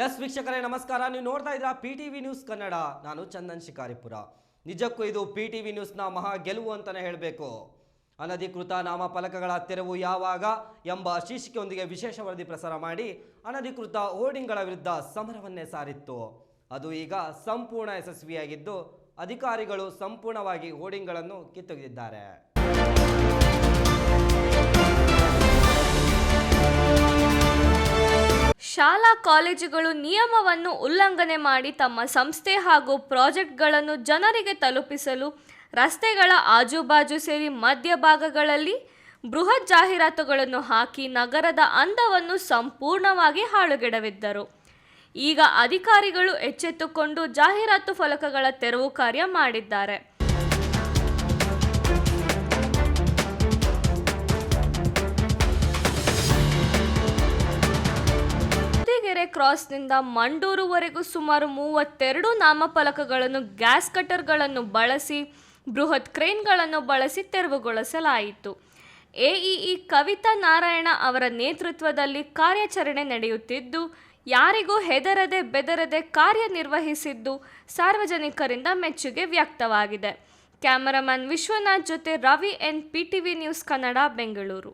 S ವೀಕ್ಷಕರೇ ನಮಸ್ಕಾರ. ನೀವು ನೋಡ್ತಾ ಇದ್ದೀರಾ PTV ನ್ಯೂಸ್ ಕನ್ನಡ. ನಾನು ಚಂದನ್ ಶಿಕಾರಿಪುರ. ನಿಜಕ್ಕೂ ಇದು PTV ನ್ಯೂಸ್ನ ಮಹಾ ಗೆಲುವು ಅಂತಾನೆ ಹೇಳಬೇಕು. ಅನಧಿಕೃತ ನಾಮಫಲಕಗಳ ತೆರವು ಯಾವಾಗ ಎಂಬ ಶೀರ್ಷಿಕೆಯೊಂದಿಗೆ ವಿಶೇಷ ವರದಿ ಪ್ರಸಾರ ಮಾಡಿ ಅನಧಿಕೃತ ಹೋರ್ಡಿಂಗ್ಗಳ ವಿರುದ್ಧ ಸಮರವನ್ನೇ ಸಾರಿತ್ತು. ಅದು ಈಗ ಸಂಪೂರ್ಣ ಯಶಸ್ವಿಯಾಗಿದ್ದು ಅಧಿಕಾರಿಗಳು ಸಂಪೂರ್ಣವಾಗಿ ಹೋರ್ಡಿಂಗ್ಗಳನ್ನು ಕಿತ್ತೊಗೆದಿದ್ದಾರೆ. ಶಾಲಾ ಕಾಲೇಜುಗಳು ನಿಯಮವನ್ನು ಉಲ್ಲಂಘನೆ ಮಾಡಿ ತಮ್ಮ ಸಂಸ್ಥೆ ಹಾಗೂ ಪ್ರಾಜೆಕ್ಟ್ಗಳನ್ನು ಜನರಿಗೆ ತಲುಪಿಸಲು ರಸ್ತೆಗಳ ಆಜುಬಾಜು ಸೇರಿ ಮಧ್ಯಭಾಗಗಳಲ್ಲಿ ಬೃಹತ್ ಜಾಹೀರಾತುಗಳನ್ನು ಹಾಕಿ ನಗರದ ಅಂದವನ್ನು ಸಂಪೂರ್ಣವಾಗಿ ಹಾಳುಗೆಡವಿದ್ದರು. ಈಗ ಅಧಿಕಾರಿಗಳು ಎಚ್ಚೆತ್ತುಕೊಂಡು ಜಾಹೀರಾತು ಫಲಕಗಳ ತೆರವು ಕಾರ್ಯ ಮಾಡಿದ್ದಾರೆ. ಕ್ರಾಸ್ನಿಂದ ಮಂಡೂರುವರೆಗೂ ಸುಮಾರು 32 ನಾಮಫಲಕಗಳನ್ನು ಗ್ಯಾಸ್ ಕಟರ್ಗಳನ್ನು ಬಳಸಿ ಬೃಹತ್ ಕ್ರೇನ್ಗಳನ್ನು ಬಳಸಿ ತೆರವುಗೊಳಿಸಲಾಯಿತು. ಎಇಇ ಕವಿತಾ ನಾರಾಯಣ ಅವರ ನೇತೃತ್ವದಲ್ಲಿ ಕಾರ್ಯಾಚರಣೆ ನಡೆಯುತ್ತಿದ್ದು ಯಾರಿಗೂ ಹೆದರದೆ ಬೆದರದೆ ಕಾರ್ಯನಿರ್ವಹಿಸಿದ್ದು ಸಾರ್ವಜನಿಕರಿಂದ ಮೆಚ್ಚುಗೆ ವ್ಯಕ್ತವಾಗಿದೆ. ಕ್ಯಾಮರಾಮನ್ ವಿಶ್ವನಾಥ್ ಜೊತೆ Ravi N, PTV news Kannada, Bengaluru.